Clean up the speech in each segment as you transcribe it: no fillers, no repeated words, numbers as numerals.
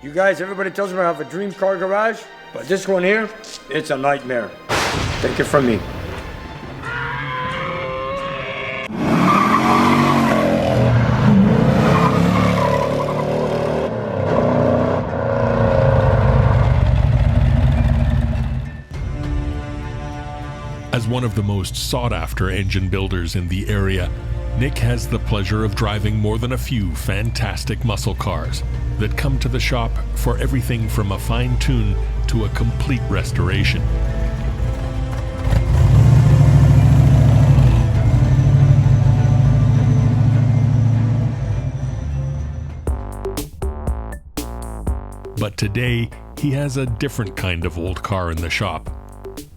You guys, everybody tells me I have a dream car garage, but this one here, it's a nightmare. Take it from me. As one of the most sought-after engine builders in the area, Nick has the pleasure of driving more than a few fantastic muscle cars that come to the shop for everything from a fine tune to a complete restoration. But today, he has a different kind of old car in the shop.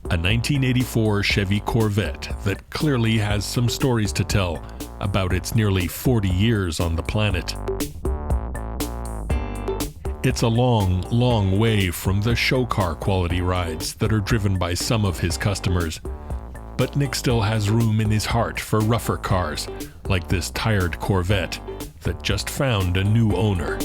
A 1984 Chevy Corvette that clearly has some stories to tell about its nearly 40 years on the planet. It's a long, long way from the show car quality rides that are driven by some of his customers. But Nick still has room in his heart for rougher cars, like this tired Corvette that just found a new owner.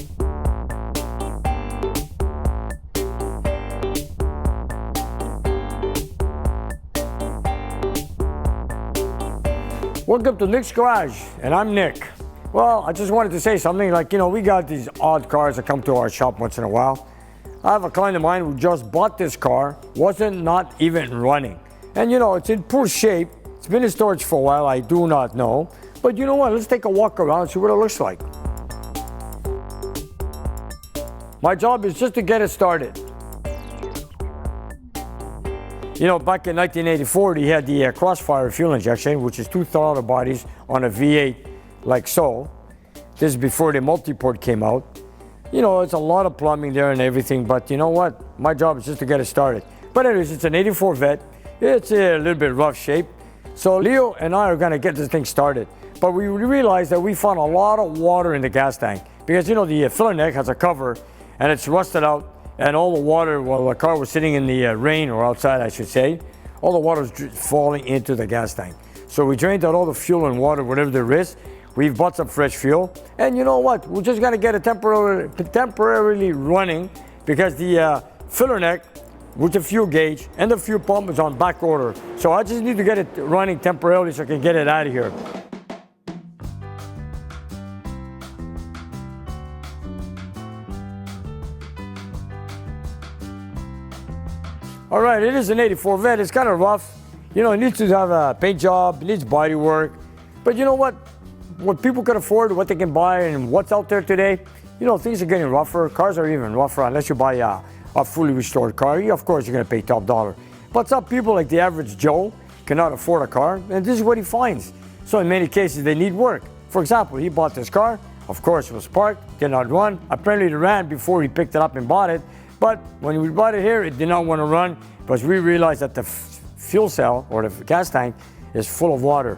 Welcome to Nick's Garage, and I'm Nick. Well, I just wanted to say something like, we got these odd cars that come to our shop once in a while. I have a client of mine who just bought this car, not even running. And it's in poor shape. It's been in storage for a while, I do not know. But you know what, let's take a walk around and see what it looks like. My job is just to get it started. Back in 1984, he had the Crossfire fuel injection, which is two throttle bodies on a V8, like so. This is before the multi-port came out. It's a lot of plumbing there and everything, but you know what? My job is just to get it started. But anyways, it's an 84 Vet. It's a little bit rough shape. So Leo and I are gonna get this thing started. But we realized that we found a lot of water in the gas tank because the filler neck has a cover and it's rusted out. And all the water, while the car was sitting in the rain, or outside I should say, all the water was falling into the gas tank. So we drained out all the fuel and water, whatever there is. We've bought some fresh fuel. And you know what? We're just gonna get it temporarily running because the filler neck with the fuel gauge and the fuel pump is on back order. So I just need to get it running temporarily so I can get it out of here. All right, it is an 84 Vet. It's kind of rough. It needs to have a paint job, it needs body work. But you know what? What people can afford, what they can buy, and what's out there today, things are getting rougher. Cars are even rougher unless you buy a fully restored car. Of course, you're going to pay top dollar. But some people, like the average Joe, cannot afford a car, and this is what he finds. So in many cases, they need work. For example, he bought this car. Of course, it was parked, did not run. Apparently, it ran before he picked it up and bought it. But when we bought it here, it did not want to run because we realized that the fuel cell or the gas tank is full of water.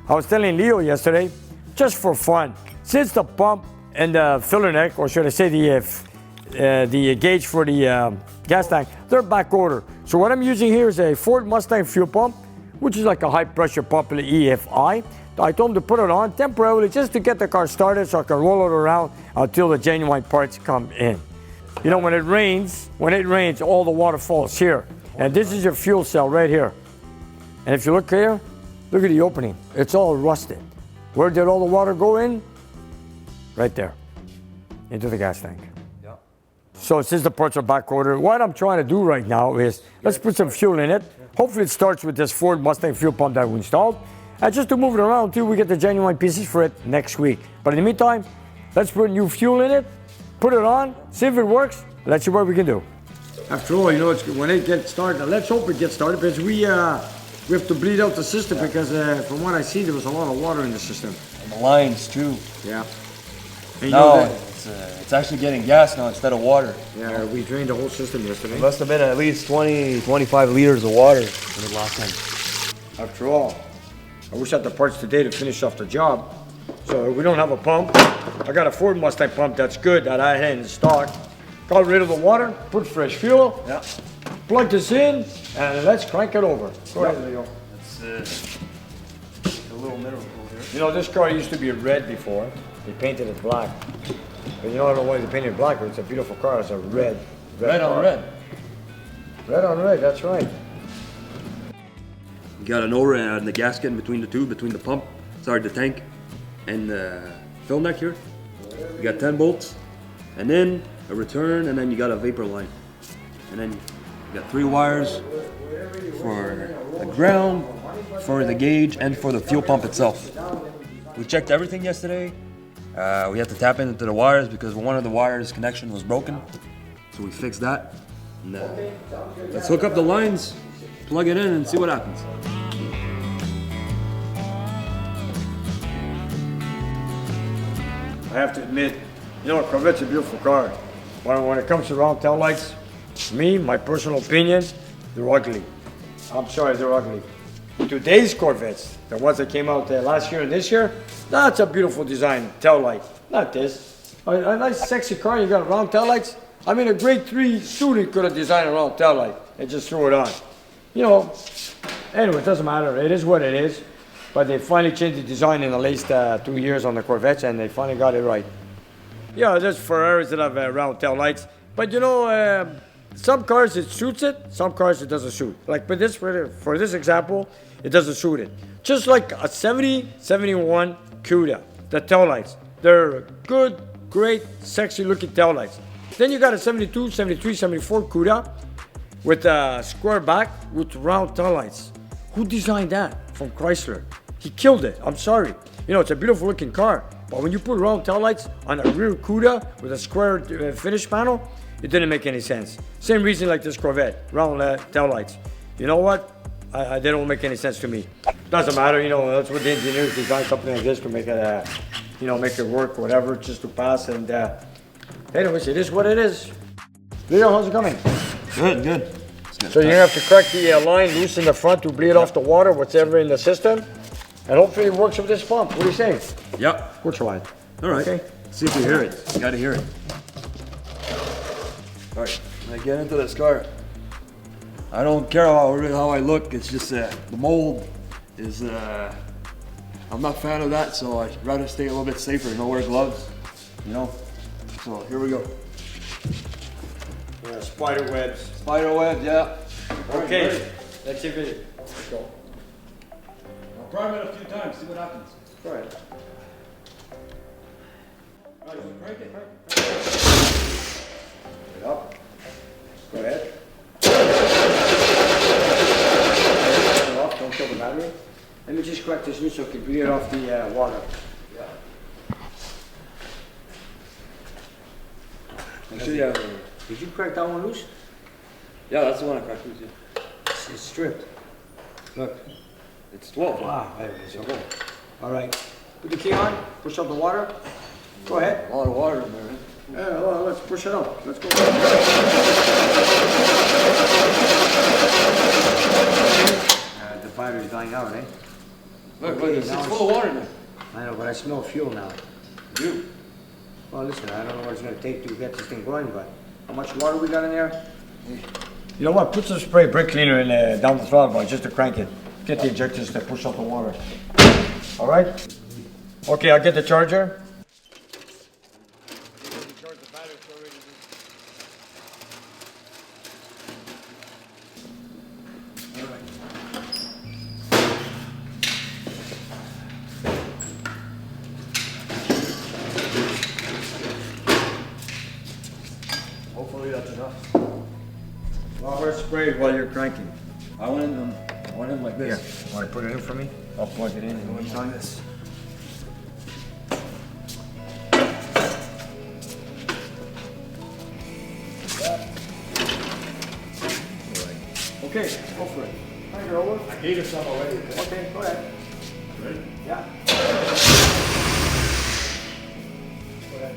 I was telling Leo yesterday, just for fun, since the pump and the filler neck, or should I say the gauge for the gas tank, they're back order. So what I'm using here is a Ford Mustang fuel pump, which is like a high pressure pump, the EFI. I told him to put it on temporarily just to get the car started so I can roll it around until the genuine parts come in. When it rains, all the water falls here. And this is your fuel cell right here. And if you look here, look at the opening. It's all rusted. Where did all the water go in? Right there, into the gas tank. Yeah. So since the parts are back ordered, what I'm trying to do right now is, let's put some fuel in it. Hopefully it starts with this Ford Mustang fuel pump that we installed. And just to move it around until we get the genuine pieces for it next week. But in the meantime, let's put new fuel in it. Put it on, see if it works, let's see what we can do. After all, when it gets started, let's hope it gets started because we have to bleed out the system because from what I see, there was a lot of water in the system. And the lines too. Yeah. No, it's actually getting gas now instead of water. Yeah, we drained the whole system yesterday. It must have been at least 20, 25 liters of water in the last time. After all, I wish I had the parts today to finish off the job. So we don't have a pump. I got a Ford Mustang pump that's good that I had in stock. Got rid of the water, put fresh fuel, plug this in, and let's crank it over. Go ahead, Leo. That's a little miracle here. This car used to be red before. They painted it black. But you know, I don't know why they painted black, but it's a beautiful car. It's a red Red on car. red. Red on red, that's right. You got an over and the gasket in between the two, between the pump, sorry, the tank, and the fill neck here. You got 10 bolts, and then a return, and then you got a vapor line. And then you got 3 wires for the ground, for the gauge, and for the fuel pump itself. We checked everything yesterday. We had to tap into the wires because one of the wires connection was broken. So we fixed that. And, let's hook up the lines, plug it in, and see what happens. I have to admit, you know, Corvette's a beautiful car. But when it comes to round tail lights, me, my personal opinion, they're ugly. I'm sorry, they're ugly. Today's Corvettes, the ones that came out last year and this year, that's a beautiful design, tail light. Not this. A nice sexy car, you got round tail lights. I mean, a grade 3 student could have designed a round tail light and just threw it on. You know, anyway, it doesn't matter. It is what it is. But they finally changed the design in the last 2 years on the Corvettes, and they finally got it right. Yeah, there's Ferraris that have round tail lights. But you know, some cars it suits it, some cars it doesn't suit. Like for this example, it doesn't suit it. Just like a 70, 71 Cuda, the tail lights. They're good, great, sexy looking tail lights. Then you got a 72, 73, 74 Cuda with a square back with round tail lights. Who designed that? From Chrysler. He killed it. I'm sorry. You know, it's a beautiful looking car. But when you put round tail lights on a rear Cuda with a square finish panel, it didn't make any sense. Same reason like this Corvette, round tail lights. You know what? They don't make any sense to me. Doesn't matter, you know, that's what the engineers design something like this to make it, you know, make it work, whatever, just to pass. And anyways, it is what it is. Leo, how's it coming? Good, good. So you're gonna have to crack the line loose in the front to bleed off the water, whatever in the system. And hopefully it works with this pump. What do you say? Yep. Which one? All right. Okay. See if you hear it. You gotta hear it. All right. When I get into this car, I don't care how I look. It's just the mold is. I'm not a fan of that, so I'd rather stay a little bit safer. No wear gloves. You know. So here we go. Yeah, spider webs. Spider web, yeah. Okay. Right, Let's see if it. Let's go. I'll prime it a few times. See what happens. Go ahead. All right, so crank it. Get it up. Go ahead. Turn it off. Don't kill the battery. Let me just crack this loose so it can bleed off the water. Yeah. Did you crack that one loose? Yeah, that's the one I cracked loose. Yeah. It's stripped. Look. It's 12. Wow, there it is. Okay. All right. Put the key on. Push up the water. Go ahead. A lot of water in there, man. Yeah, well, let's push it up. Let's go. The battery's dying out, eh? Look, Okay, it's now full of water in there. I know, but I smell fuel now. You. Well, listen, I don't know what it's gonna take to get this thing going, but how much water we got in there? You know what? Put some spray brake cleaner in down the throttle bar just to crank it. Get the injectors to push out the water. All right? Okay, I'll get the charger. Hopefully that's enough. Well, we're sprayed while you're cranking. I went in like Here, this. want to put it in for me? I'll plug it in and Like on this. Okay, go for it. Thank you, over. I gave it some already. Okay, go ahead. Ready? Yeah. Go ahead.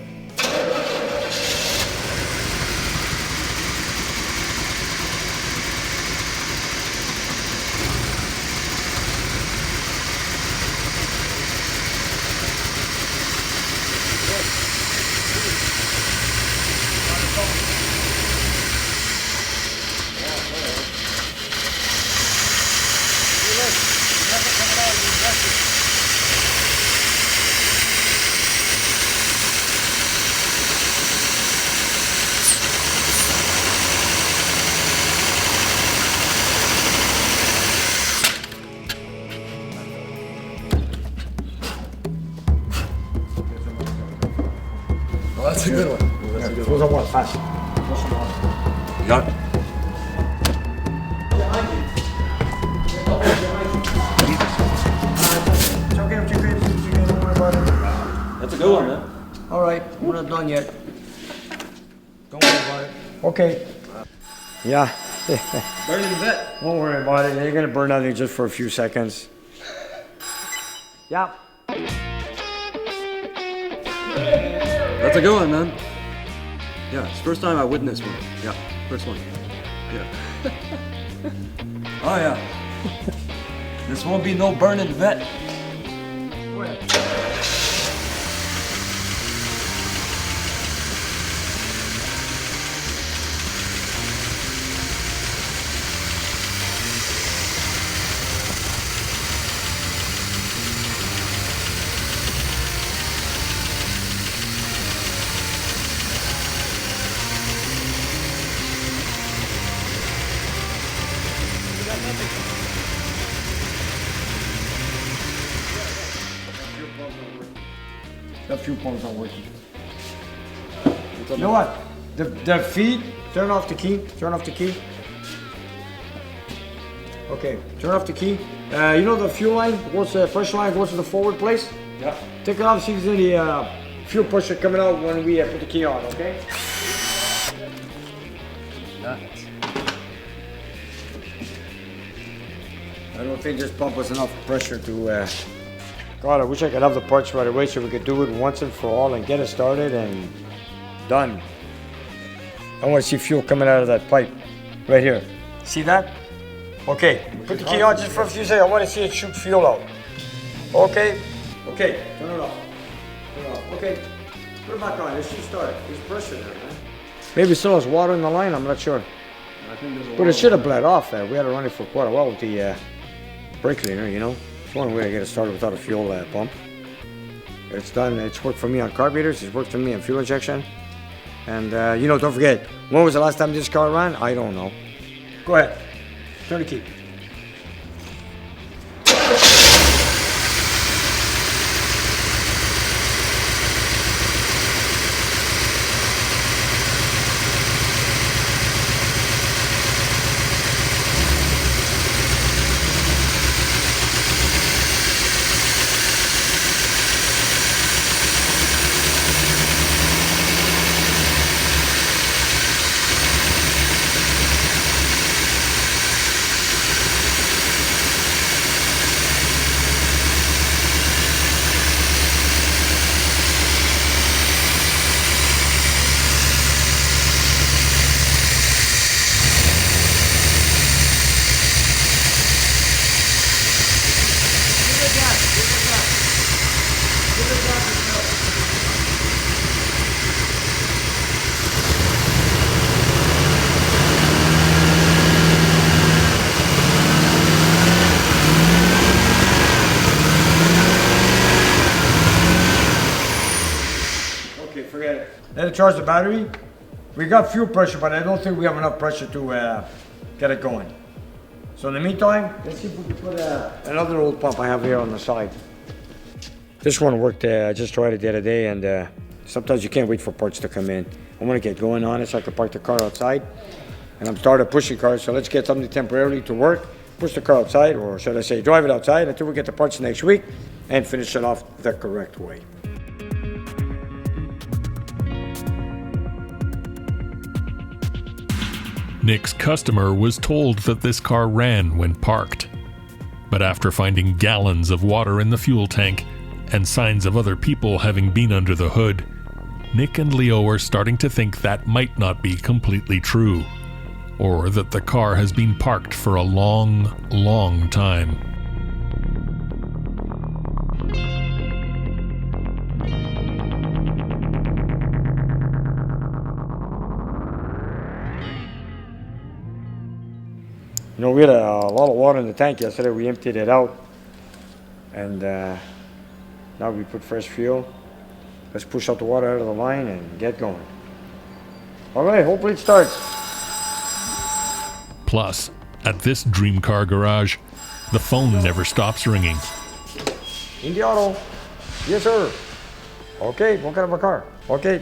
That's a good one. That's a good Throw some water, fast. You got it? It's okay if you can, don't worry about it. That's a good one, man. All right, we're not done yet. Don't worry about it. Okay. Yeah. Burning the vet. Don't worry about it. You're gonna burn nothing just for a few seconds. Yeah. That's a good one, man. Yeah, it's the first time I witnessed one. Yeah, first one. Yeah. Oh yeah. This won't be no burning vet. Go ahead. The fuel pumps aren't working. You know what? The feed, turn off the key. Turn off the key. Okay, turn off the key. You know the fuel line, goes the pressure line goes to the forward place? Yeah. Take it off, see if there's any fuel pressure coming out when we put the key on, okay? I don't think this pump has enough pressure to God, I wish I could have the parts right away so we could do it once and for all and get it started and done. I want to see fuel coming out of that pipe right here. See that? Okay, put the key on just for a few seconds. I want to see it shoot fuel out. Okay, okay, turn it off. Turn it off. Okay, put it back on. It should start. There's pressure there, man. Maybe it still has water in the line. I'm not sure. But it should have bled off there. We had to run it for quite a while with the brake cleaner, you know. It's one way to get it started without a fuel pump. It's done. It's worked for me on carburetors. It's worked for me on fuel injection. And you know, don't forget, when was the last time this car ran? I don't know. Go ahead. Turn the key. Forget it. Let it charge the battery. We got fuel pressure, but I don't think we have enough pressure to get it going. So in the meantime, let's see if we can put another old pump I have here on the side. This one worked. I just tried it the other day, and sometimes you can't wait for parts to come in. I want to get going on it so I can park the car outside. And I'm started pushing cars, so let's get something temporarily to work. Push the car outside, or should I say drive it outside until we get the parts next week and finish it off the correct way. Nick's customer was told that this car ran when parked. But after finding gallons of water in the fuel tank and signs of other people having been under the hood, Nick and Leo are starting to think that might not be completely true, or that the car has been parked for a long, long time. You know, we had a lot of water in the tank yesterday. We emptied it out, and now we put fresh fuel. Let's push out the water out of the line and get going. All right, hopefully it starts. Plus, at this dream car garage, the phone never stops ringing. In the auto. Yes, sir. Okay, what kind of a car? Okay.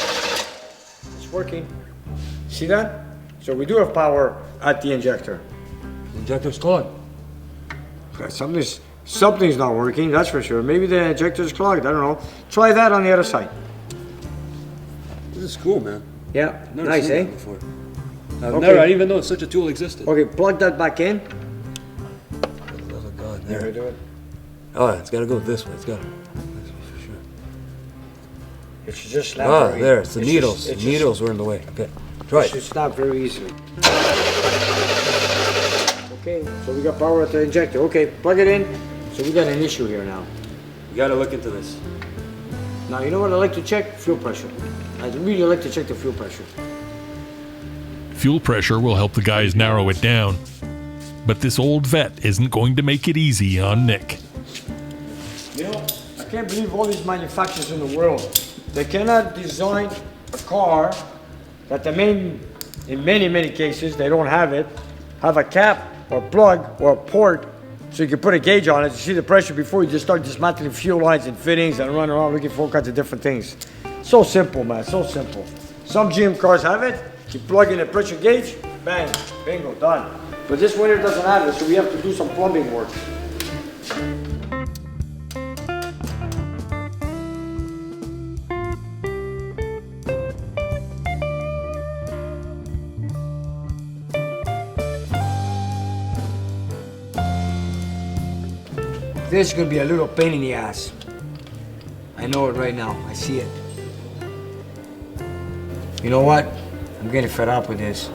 working. See that? So we do have power at the injector. Injector's clogged. Something's not working, that's for sure. Maybe the injector's clogged, I don't know. Try that on the other side. This is cool, man. Yeah, Never nice, seen eh? that before. I Okay. didn't even know such a tool existed. Okay, plug that back in. Oh, God, There we there. do it. Oh, it's got to go this way. It's got to. This way for sure. It should just snap. Ah, very- there. It's the it needles. should- it Needles were in the way. Okay, try should it. snap very easily. Okay, so we got power at the injector. Okay, plug it in. So we got an issue here now. You got to look into this. Now, you know what I like to check? Fuel pressure. I'd really like to check the fuel pressure. Fuel pressure will help the guys narrow it down. But this old vet isn't going to make it easy on Nick. You know, I can't believe all these manufacturers in the world, they cannot design a car that in many cases, they don't have it, have a cap or plug or a port so you can put a gauge on it to see the pressure before you just start dismantling fuel lines and fittings and run around looking for all kinds of different things. So simple, man, so simple. Some GM cars have it, you plug in a pressure gauge, bang, bingo, done. But this one here doesn't have it, so we have to do some plumbing work. This is gonna be a little pain in the ass. I know it right now, I see it. You know what? I'm getting fed up with this.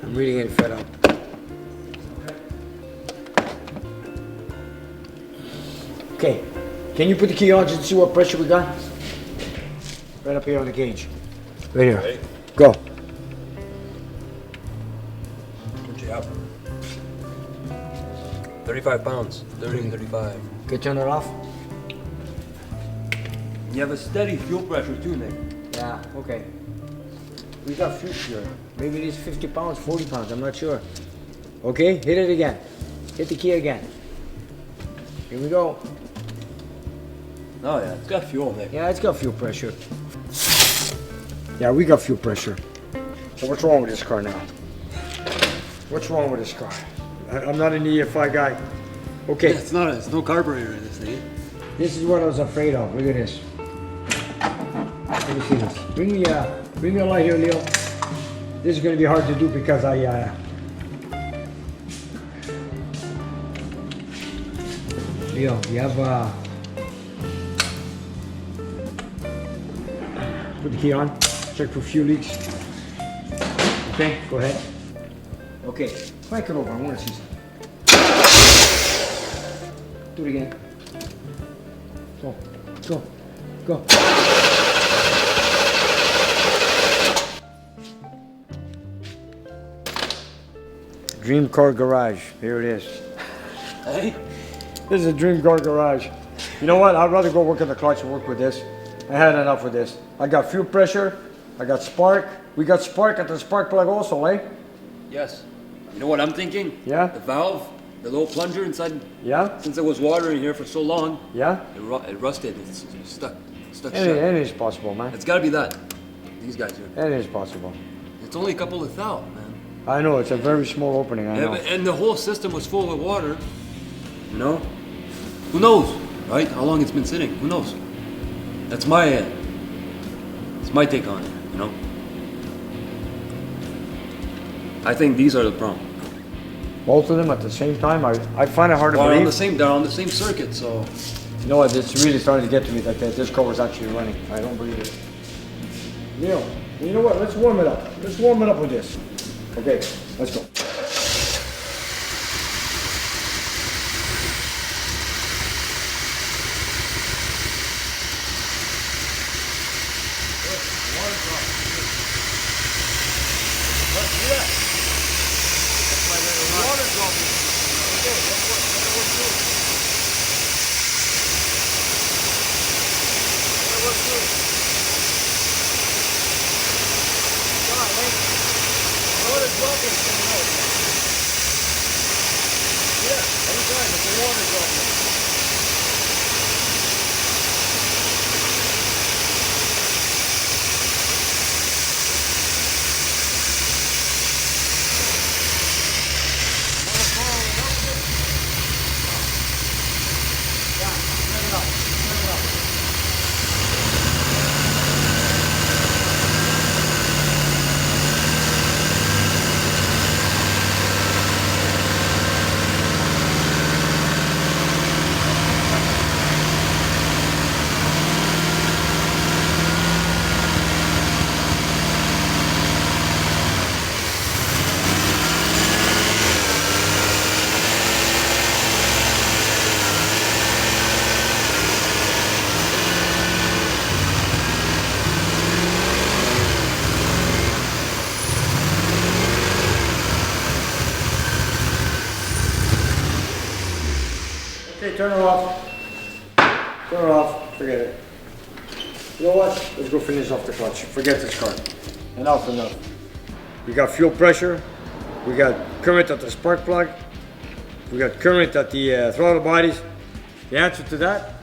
I'm really getting fed up. Okay, can you put the key on just to see what pressure we got? Right up here on the gauge. Right here. Ready? Go. Put you out. 35 pounds. 30, 35. Okay, turn it off. You have a steady fuel pressure too, Nick. Yeah, okay. We got fuel here. Maybe it is 50 pounds, 40 pounds, I'm not sure. Okay, hit it again. Hit the key again. Here we go. Oh yeah, it's got fuel, Nick. Yeah, it's got fuel pressure. Yeah, we got fuel pressure. So what's wrong with this car now? What's wrong with this car? I'm not an EFI guy. Okay, It's not. It's no carburetor in this thing. this is what I was afraid of. Look at this. Let me see this. Bring me a light here, Leo. This is going to be hard to do because Leo, you have put the key on. Check for fuel leaks. Okay, go ahead. Okay, crank it over. I want to see something. Do it again. Go, go, go. Dream Car Garage. Here it is. Hey. This is a Dream Car Garage. You know what? I'd rather go work in the clutch and work with this. I had enough with this. I got fuel pressure. I got spark. We got spark at the spark plug also, eh? Yes. You know what I'm thinking? Yeah? The valve, the little plunger inside. Yeah? Since there was water in here for so long, Yeah? it rusted. It's stuck. Shut. Anything's possible, man. It's got to be that. These guys here. Anything's possible. It's only a couple of thou, man. I know, it's a very small opening, I Yeah, know. and the whole system was full of water. You know? Who knows, right? How long it's been sitting? Who knows? That's it's my take on it, you know? I think these are the problem. Both of them at the same time, I find it hard to Well, believe. they're on the same circuit, so. You know what, it's really starting to get to me that this car was actually running. I don't believe it. Neil, you know what, let's warm it up. Let's warm it up with this. Okay, let's go. turn her off. Turn her off, forget it. You know what? Let's go finish off the clutch. Forget this car. Enough. We got fuel pressure. We got current at the spark plug. We got current at the throttle bodies. The answer to that,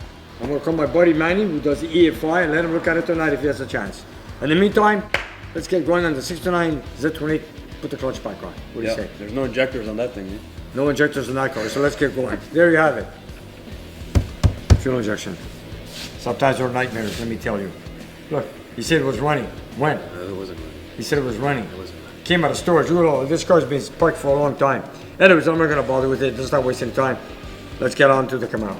I'm gonna call my buddy Manny, who does the EFI, and let him look at it tonight if he has a chance. In the meantime, let's get going on the 629 Z28. Put the clutch back on. What do you say? There's no injectors on that thing, eh? No injectors in that car, so let's get going. There you have it. Fuel injection. Sometimes they're nightmares, let me tell you. Look, he said it was running. When? It wasn't running. He said it was running. It wasn't running. Came out of storage. This car's been parked for a long time. Anyways, I'm not gonna bother with it. Let's not wasting time. Let's get on to the Camaro.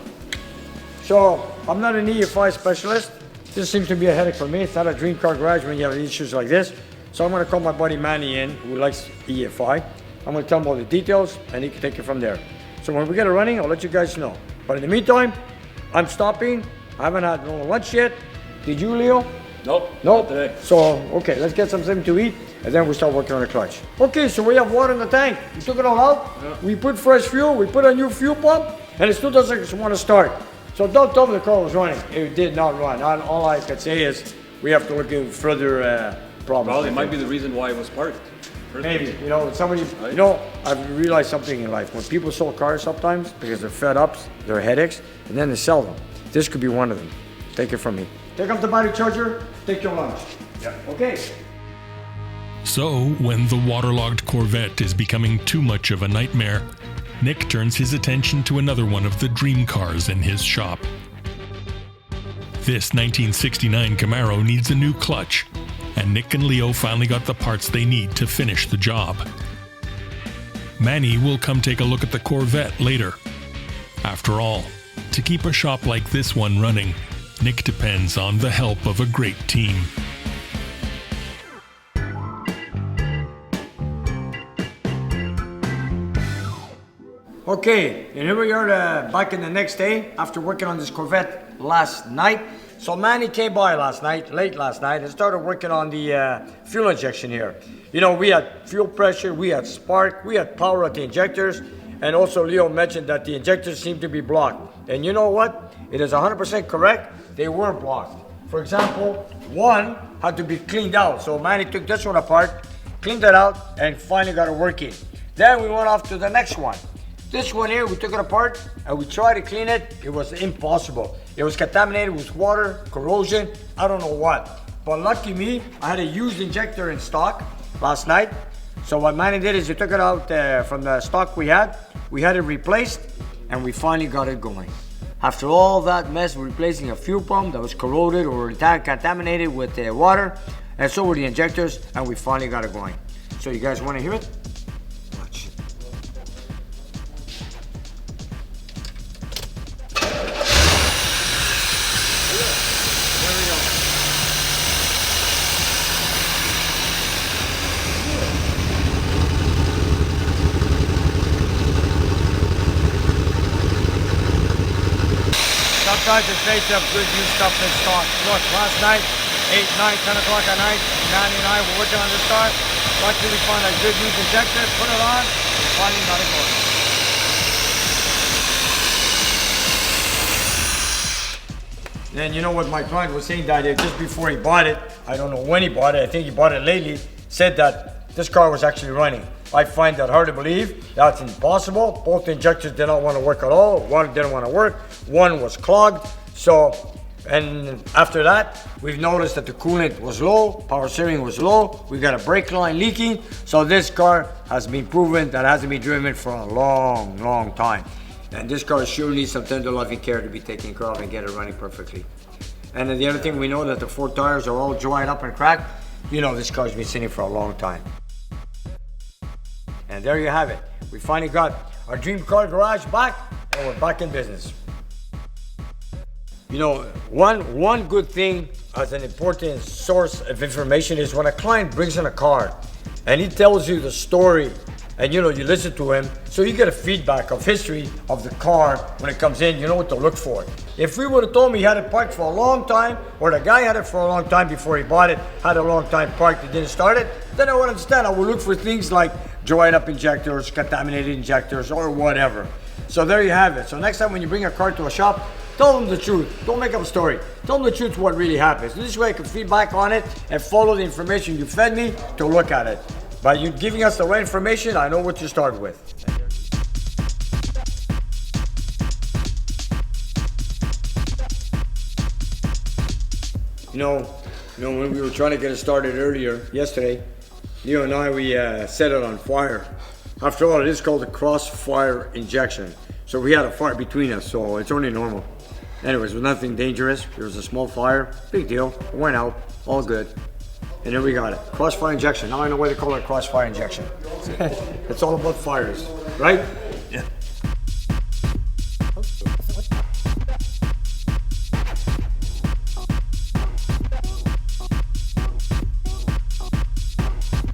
So, I'm not an EFI specialist. This seems to be a headache for me. It's not a dream car garage when you have issues like this. So I'm gonna call my buddy Manny in, who likes EFI. I'm gonna tell him all the details, and he can take it from there. So when we get it running, I'll let you guys know. But in the meantime, I'm stopping. I haven't had no lunch yet. Did you, Leo? Nope. Nope. Not today. So, okay, let's get something to eat, and then we'll start working on the clutch. Okay, so we have water in the tank. We took it all out. Yeah. We put fresh fuel. We put a new fuel pump, and it still doesn't want to start. So don't tell me the car was running. It did not run. All I could say is we have to look into further problems. Well, it might be the reason why it was parked. Maybe, somebody, I've realized something in life. When people sell cars sometimes, because they're fed up, they're headaches, and then they sell them. This could be one of them. Take it from me. Take up the battery charger, take your lunch. Yeah. Okay. So, when the waterlogged Corvette is becoming too much of a nightmare, Nick turns his attention to another one of the dream cars in his shop. This 1969 Camaro needs a new clutch, and Nick and Leo finally got the parts they need to finish the job. Manny will come take a look at the Corvette later. After all, to keep a shop like this one running, Nick depends on the help of a great team. Okay, and here we are back in the next day after working on this Corvette last night. So Manny came by late last night, and started working on the fuel injection here. We had fuel pressure, we had spark, we had power at the injectors, and also Leo mentioned that the injectors seem to be blocked. And you know what? It is 100% correct, they were blocked. For example, one had to be cleaned out. So Manny took this one apart, cleaned it out, and finally got it working. Then we went off to the next one. This one here, we took it apart and we tried to clean it. It was impossible. It was contaminated with water, corrosion, I don't know what. But lucky me, I had a used injector in stock last night. So what Manny did is he took it out from the stock we had it replaced, and we finally got it going. After all that mess, replacing a fuel pump that was corroded or contaminated with water, and so were the injectors, and we finally got it going. So you guys want to hear it? Watch. Sometimes it's nice to have good new stuff in stock. Look, last night, 8, 9, 10 o'clock at night, Manny and I were working on this car. Luckily we found a good used injector, put it on, and finally got it going. Then you know what my client was saying that just before he bought it, I don't know when he bought it, I think he bought it lately, said that this car was actually running. I find that hard to believe. That's impossible. Both injectors did not want to work at all. One didn't want to work. One was clogged. So, and after that, we've noticed that the coolant was low, power steering was low. We got a brake line leaking. So this car has been proven that it hasn't been driven for a long, long time. And this car sure needs some tender loving care to be taken care of and get it running perfectly. And then the other thing we know that the 4 tires are all dried up and cracked. This car's been sitting for a long time. And there you have it. We finally got our dream car garage back, and we're back in business. One good thing as an important source of information is when a client brings in a car and he tells you the story, and you listen to him, so you get a feedback of history of the car when it comes in. You know what to look for. If we would have told me he had it parked for a long time, or the guy had it for a long time before he bought it, had a long time parked, he didn't start it, then I would understand. I would look for things like dried up injectors, contaminated injectors, or whatever. So there you have it. So next time when you bring a car to a shop, tell them the truth. Don't make up a story. Tell them the truth what really happens. This way I can feedback on it and follow the information you fed me to look at it. By you giving us the right information, I know what to start with. You know, when we were trying to get it started earlier, yesterday, you and I, we set it on fire. After all, it is called a crossfire injection. So we had a fire between us, so it's only normal. Anyways, it was nothing dangerous. There was a small fire, big deal. It went out, all good. And then we got it. Crossfire injection. Now I know why they call it crossfire injection. It's all about fires, right? Yeah.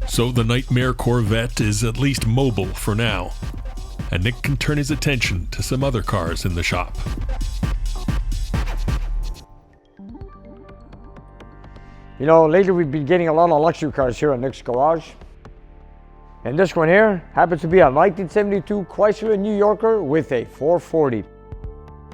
So the Nightmare Corvette is at least mobile for now, and Nick can turn his attention to some other cars in the shop. You know, lately we've been getting a lot of luxury cars here at Nick's Garage. And this one here happens to be a 1972 Chrysler New Yorker with a 440.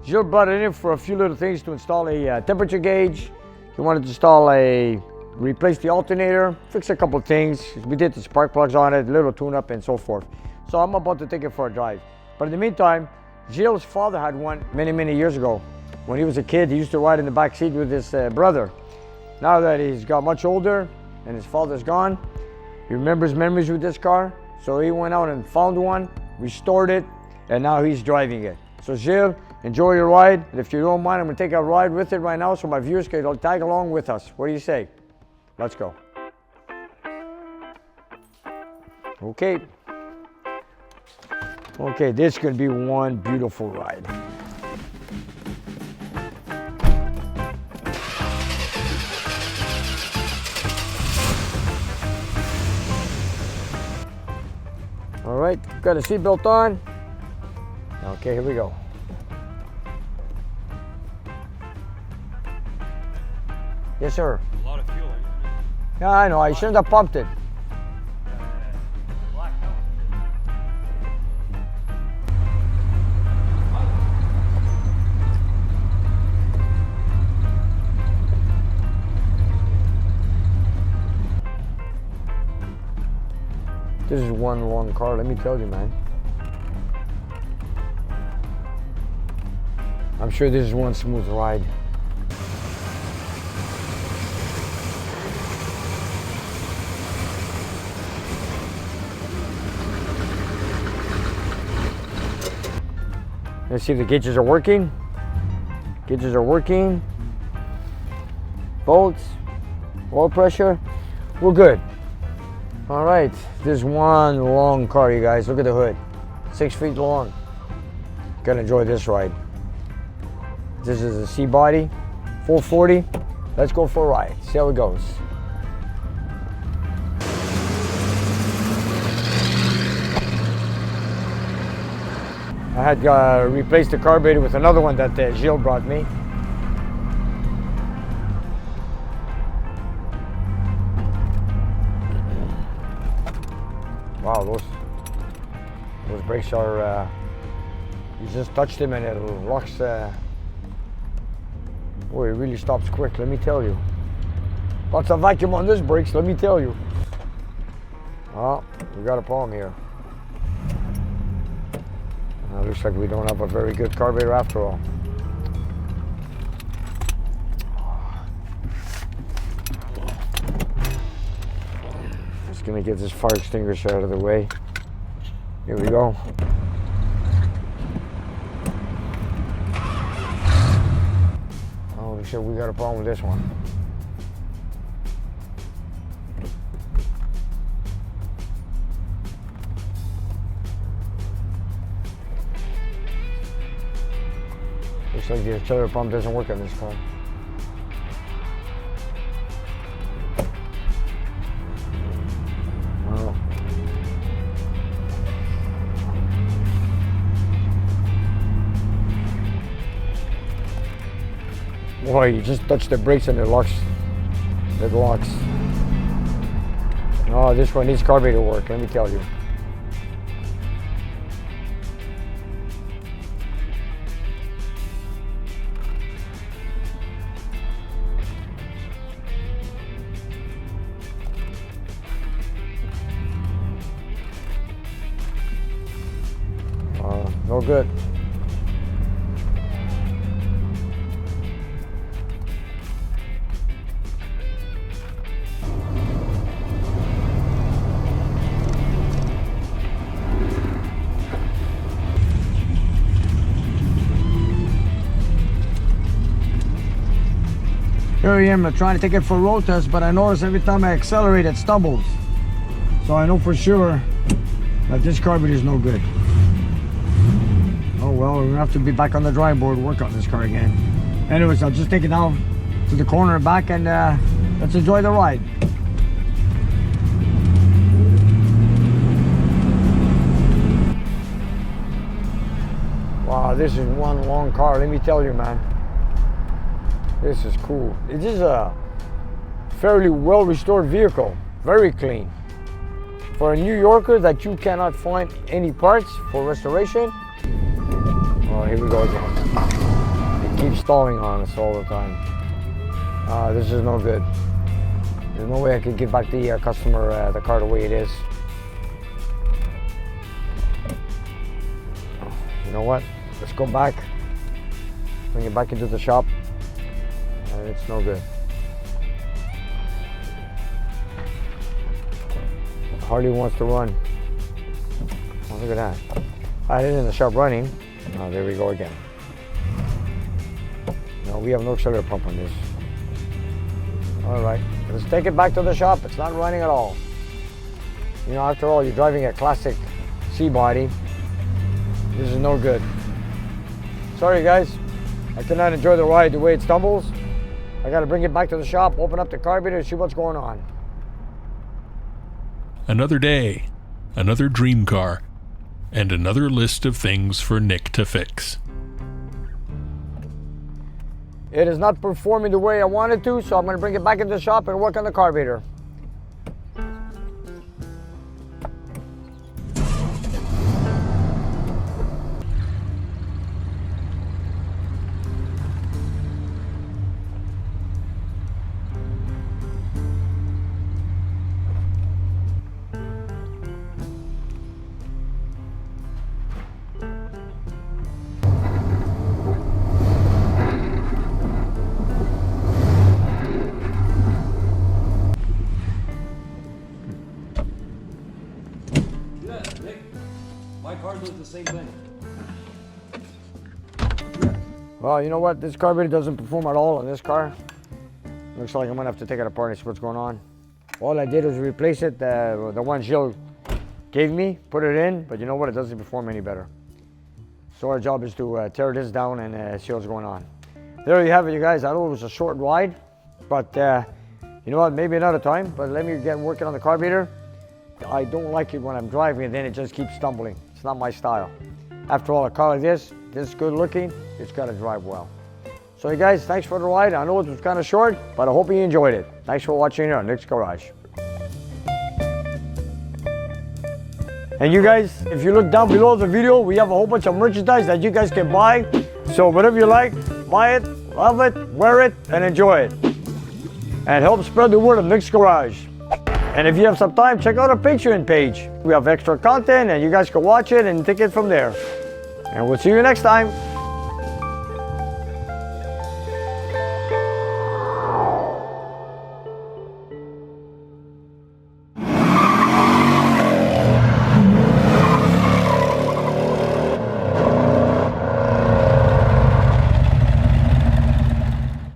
Jill brought it in for a few little things to install a temperature gauge. He wanted to replace the alternator, fix a couple things. We did the spark plugs on it, a little tune-up and so forth. So I'm about to take it for a drive. But in the meantime, Gilles' father had one many, many years ago. When he was a kid, he used to ride in the back seat with his brother. Now that he's got much older and his father's gone, he remembers memories with this car. So he went out and found one, restored it, and now he's driving it. So Gilles, enjoy your ride. And if you don't mind, I'm gonna take a ride with it right now so my viewers can tag along with us. What do you say? Let's go. Okay. Okay, this is gonna be one beautiful ride. All right, got a seatbelt on. Okay, here we go. Yes, sir. A lot of fuel. Yeah, I know, I shouldn't have pumped it. This is one long car, let me tell you, man. I'm sure this is one smooth ride. Let's see if the gauges are working. Gauges are working. Bolts, oil pressure, we're good. All right, this is one long car, you guys. Look at the hood, 6 feet long. Gonna enjoy this ride. This is a C-body, 440. Let's go for a ride, see how it goes. I had replaced the carburetor with another one that Gilles brought me. Wow, those brakes are, you just touch them and it locks, boy, it really stops quick, let me tell you. Lots of vacuum on this brakes, let me tell you. Oh, we got a problem here. Looks like we don't have a very good carburetor after all. Just gonna get this fire extinguisher out of the way. Here we go. Oh shit, we got a problem with this one. Looks like the accelerator pump doesn't work on this car. Wow. Boy, you just touch the brakes and it locks. It locks. Oh, this one needs carburetor work, let me tell you. No good. Here I am trying to take it for a road test, but I notice every time I accelerate it stumbles. So I know for sure that this carburetor is no good. Oh well, we're gonna have to be back on the drawing board, work on this car again. Anyways, I'll just take it down to the corner and back, and let's enjoy the ride. Wow, this is one long car, let me tell you, man. This is cool. It is a fairly well restored vehicle, very clean. For a New Yorker that you cannot find any parts for restoration. Oh, here we go again. It keeps stalling on us all the time. This is no good. There's no way I could give back the customer the car the way it is. You know what? Let's go back, bring it back into the shop. It's no good. Hardly wants to run. Oh, look at that. I had it in the shop running. Oh, there we go again. No, we have no accelerator pump on this. All right, let's take it back to the shop. It's not running at all. You know, after all, you're driving a classic C-body. This is no good. Sorry, guys. I cannot enjoy the ride the way it stumbles. I got to bring it back to the shop, open up the carburetor, and see what's going on. Another day, another dream car, and another list of things for Nick to fix. It is not performing the way I wanted to, so I'm going to bring it back into the shop and work on the carburetor. My car does the same thing. Well, you know what? This carburetor doesn't perform at all on this car. Looks like I'm gonna have to take it apart and see what's going on. All I did was replace it, the one Jill gave me, put it in, but you know what? It doesn't perform any better. So our job is to tear this down and see what's going on. There you have it, you guys. I know it was a short ride, but you know what? Maybe another time, but let me get working on the carburetor. I don't like it when I'm driving and then it just keeps stumbling. It's not my style. After all, a car like this good looking, it's got to drive well. So you guys, thanks for the ride. I know it was kind of short, but I hope you enjoyed it. Thanks for watching here on Nick's Garage. And you guys, if you look down below the video, we have a whole bunch of merchandise that you guys can buy. So whatever you like, buy it, love it, wear it, and enjoy it. And help spread the word of Nick's Garage. And if you have some time, check out our Patreon page. We have extra content and you guys can watch it and take it from there. And we'll see you next time.